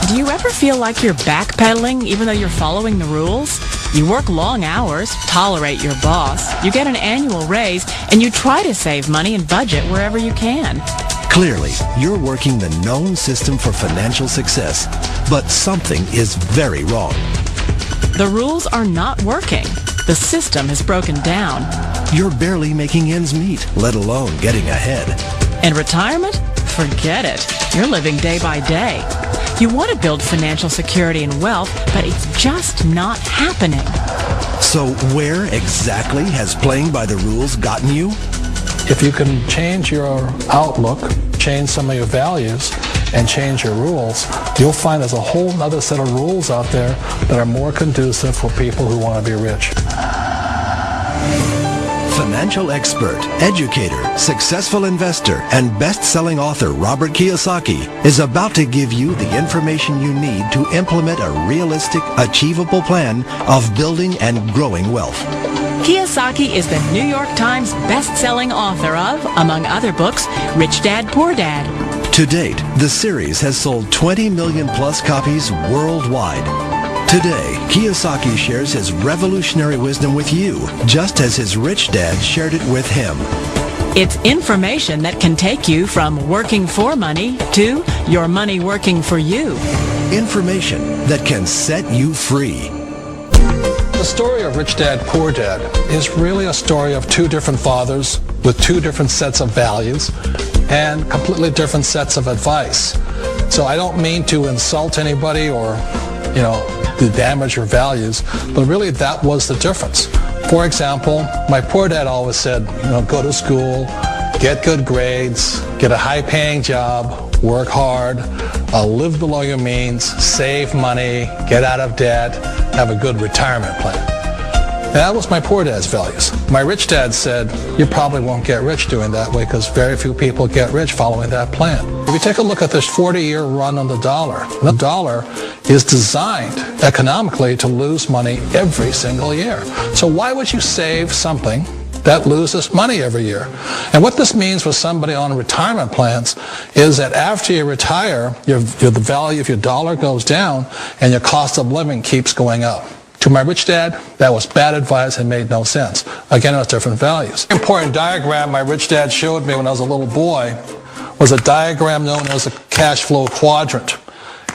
Do you ever feel like you're backpedaling even though you're following the rules? You work long hours, tolerate your boss, you get an annual raise, and you try to save money and budget wherever you can. Clearly, you're working the known system for financial success, but something is very wrong. The rules are not working. The system has broken down. You're barely making ends meet, let alone getting ahead. And retirement? Forget it. You're living day by day. You want to build financial security and wealth, but it's just not happening. So where exactly has playing by the rules gotten you? If you can change your outlook, change some of your values, and change your rules, you'll find there's a whole other set of rules out there that are more conducive for people who want to be rich. Financial expert, educator, successful investor, and best-selling author Robert Kiyosaki is about to give you the information you need to implement a realistic, achievable plan of building and growing wealth. Kiyosaki is the New York Times best-selling author of, among other books, Rich Dad, Poor Dad. To date, the series has sold 20 million plus copies worldwide. Today, Kiyosaki shares his revolutionary wisdom with you, just as his rich dad shared it with him. It's information that can take you from working for money to your money working for you. Information that can set you free. The story of Rich Dad, Poor Dad is really a story of two different fathers with two different sets of values and completely different sets of advice. So I don't mean to insult anybody or, to damage your values, but really that was the difference. For example, my poor dad always said, go to school, get good grades, get a high-paying job, work hard, live below your means, save money, get out of debt, have a good retirement plan. That was my poor dad's values. My rich dad said, you probably won't get rich doing that way because very few people get rich following that plan. If you take a look at this 40-year run on the dollar is designed economically to lose money every single year. So why would you save something that loses money every year? And what this means for somebody on retirement plans is that after you retire, the value of your dollar goes down and your cost of living keeps going up. To my rich dad, that was bad advice and made no sense. Again, it was different values. An important diagram my rich dad showed me when I was a little boy was a diagram known as a cash flow quadrant.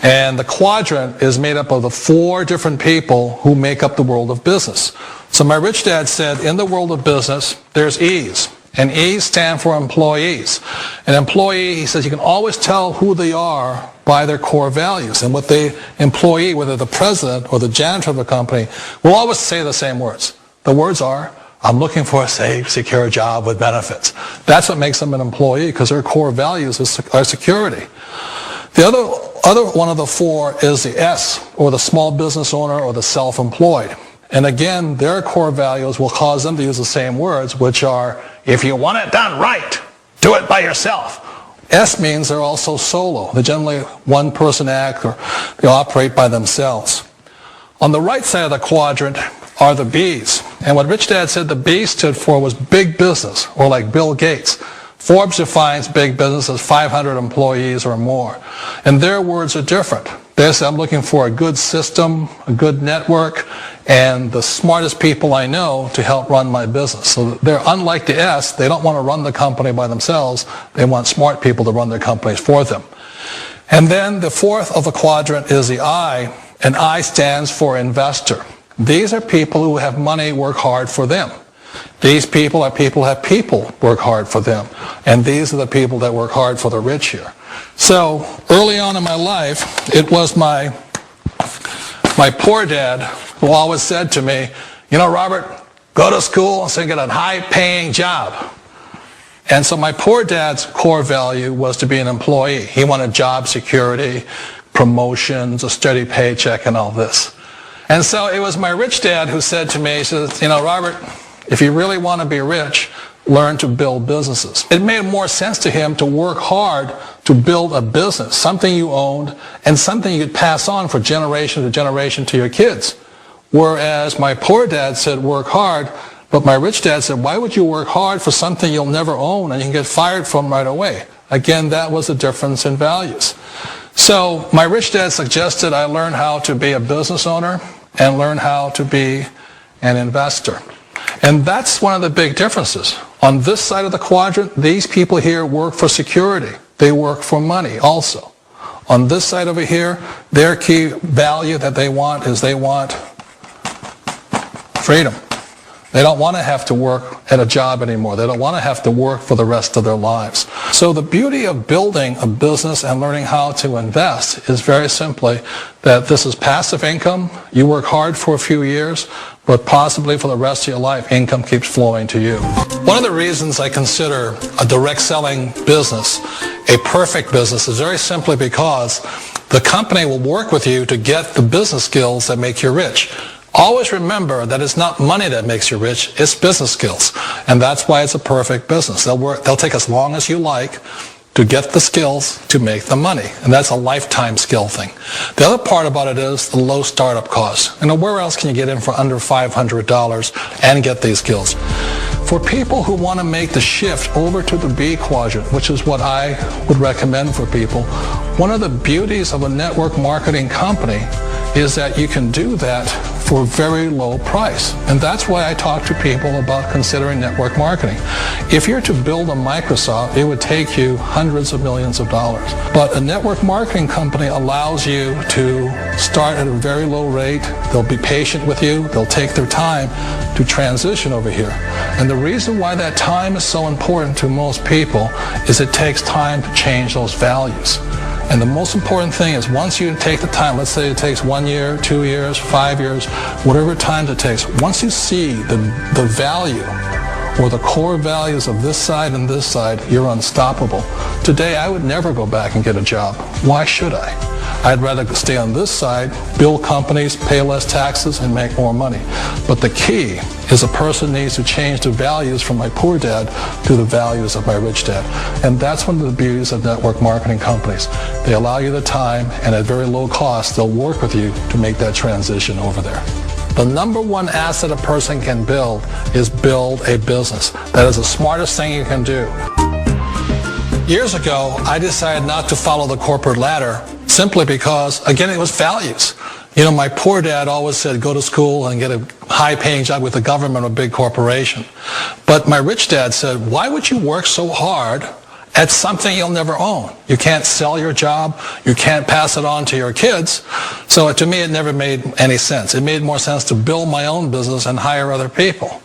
And the quadrant is made up of the four different people who make up the world of business. So my rich dad said, in the world of business, there's E's. And E's stand for employees. An employee, he says, you can always tell who they are by their core values. And what the employee, whether the president or the janitor of the company, will always say the same words. The words are, I'm looking for a safe, secure job with benefits. That's what makes them an employee, because their core values are security. The other one of the four is the S, or the small business owner or the self-employed. And again, their core values will cause them to use the same words, which are, if you want it done right, do it by yourself. S means they're also solo. They're generally one-person act, or they operate by themselves. On the right side of the quadrant are the B's. And what Rich Dad said the B stood for was big business, or like Bill Gates. Forbes defines big business as 500 employees or more. And their words are different. They say, I'm looking for a good system, a good network, and the smartest people I know to help run my business. So they're unlike the S. They don't want to run the company by themselves. They want smart people to run their companies for them. And then the fourth of the quadrant is the I, and I stands for investor. These are people who have money work hard for them. These people are people who have people work hard for them. And these are the people that work hard for the rich here. So early on in my life, it was my poor dad who always said to me, Robert, go to school and get a high-paying job. And so my poor dad's core value was to be an employee. He wanted job security, promotions, a steady paycheck, and all this. And so it was my rich dad who said to me, he says, Robert, if you really want to be rich, learn to build businesses. It made more sense to him to work hard to build a business, something you owned, and something you could pass on for generation to generation to your kids. Whereas my poor dad said work hard, but my rich dad said, why would you work hard for something you'll never own and you can get fired from right away? Again, that was the difference in values. So my rich dad suggested I learn how to be a business owner and learn how to be an investor. And that's one of the big differences. On this side of the quadrant, these people here work for security. They work for money also. On this side over here, their key value that they want is they want freedom. They don't want to have to work at a job anymore. They don't want to have to work for the rest of their lives. So the beauty of building a business and learning how to invest is very simply that this is passive income. You work hard for a few years, but possibly for the rest of your life, income keeps flowing to you. One of the reasons I consider a direct selling business a perfect business is very simply because the company will work with you to get the business skills that make you rich. Always remember that it's not money that makes you rich, it's business skills. And that's why it's a perfect business. They'll take as long as you like to get the skills to make the money. And that's a lifetime skill thing. The other part about it is the low startup cost. Where else can you get in for under $500 and get these skills? For people who want to make the shift over to the B quadrant, which is what I would recommend for people, one of the beauties of a network marketing company is that you can do that for a very low price. And that's why I talk to people about considering network marketing. If you're to build a Microsoft, it would take you hundreds of millions of dollars. But a network marketing company allows you to start at a very low rate. They'll be patient with you. They'll take their time to transition over here. And the reason why that time is so important to most people is it takes time to change those values. And the most important thing is once you take the time, let's say it takes 1 year, 2 years, 5 years, whatever time it takes, once you see the value or the core values of this side and this side, you're unstoppable. Today, I would never go back and get a job. Why should I? I'd rather stay on this side, build companies, pay less taxes, and make more money. But the key is a person needs to change the values from my poor dad to the values of my rich dad. And that's one of the beauties of network marketing companies. They allow you the time, and at very low cost, they'll work with you to make that transition over there. The number one asset a person can build is build a business. That is the smartest thing you can do. Years ago, I decided not to follow the corporate ladder simply because, again, it was values. My poor dad always said, go to school and get a high-paying job with the government or a big corporation. But my rich dad said, why would you work so hard at something you'll never own? You can't sell your job. You can't pass it on to your kids. So to me, it never made any sense. It made more sense to build my own business and hire other people.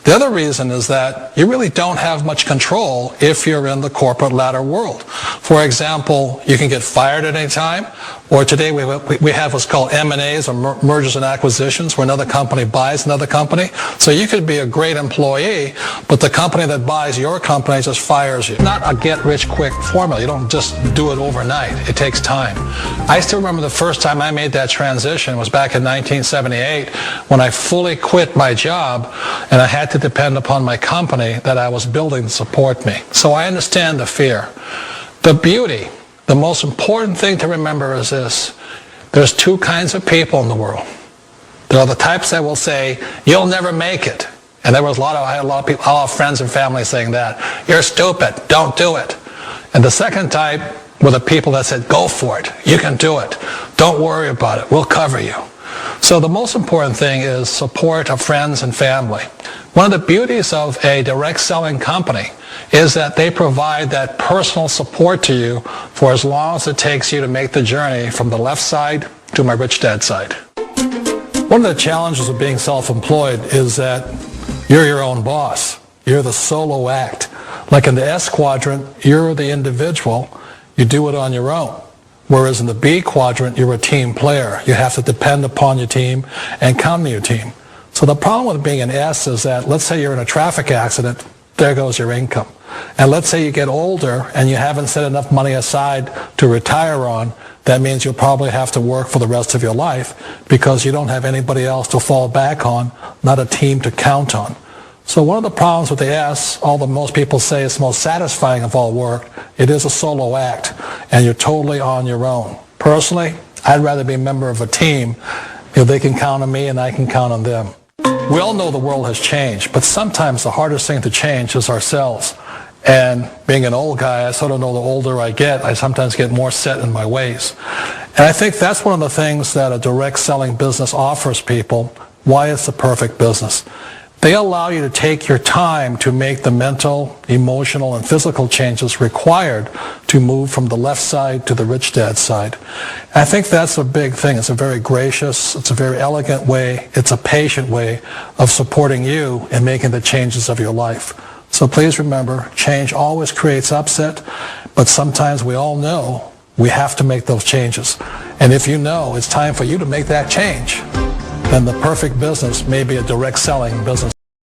The other reason is that you really don't have much control if you're in the corporate ladder world. For example, you can get fired at any time, or today we have what's called M&As, or mergers and acquisitions, where another company buys another company. So you could be a great employee, but the company that buys your company just fires you. It's not a get-rich-quick formula. You don't just do it overnight. It takes time. I still remember the first time I made that transition was back in 1978 when I fully quit my job and I had to depend upon my company that I was building to support me. So I understand the fear. The beauty, the most important thing to remember is this. There's two kinds of people in the world. There are the types that will say, you'll never make it. And I had a lot of people, a lot of friends and family saying that. You're stupid. Don't do it. And the second type were the people that said, go for it. You can do it. Don't worry about it. We'll cover you. So the most important thing is support of friends and family. One of the beauties of a direct selling company is that they provide that personal support to you for as long as it takes you to make the journey from the left side to my rich dad side. One of the challenges of being self-employed is that you're your own boss. You're the solo act. Like in the S quadrant, you're the individual. You do it on your own. Whereas in the B quadrant, you're a team player. You have to depend upon your team and count on your team. So the problem with being an S is that, let's say you're in a traffic accident, there goes your income. And let's say you get older and you haven't set enough money aside to retire on, that means you'll probably have to work for the rest of your life because you don't have anybody else to fall back on, not a team to count on. So one of the problems with the S, although most people say it's the most satisfying of all work, it is a solo act, and you're totally on your own. Personally, I'd rather be a member of a team. They can count on me and I can count on them. We all know the world has changed, but sometimes the hardest thing to change is ourselves. And being an old guy, I sort of know the older I get, I sometimes get more set in my ways. And I think that's one of the things that a direct selling business offers people, why it's the perfect business. They allow you to take your time to make the mental, emotional, and physical changes required to move from the left side to the rich dad side. And I think that's a big thing. It's a very gracious, it's a very elegant way, it's a patient way of supporting you in making the changes of your life. So please remember, change always creates upset, but sometimes we all know we have to make those changes. And if you know it's time for you to make that change, then the perfect business may be a direct selling business.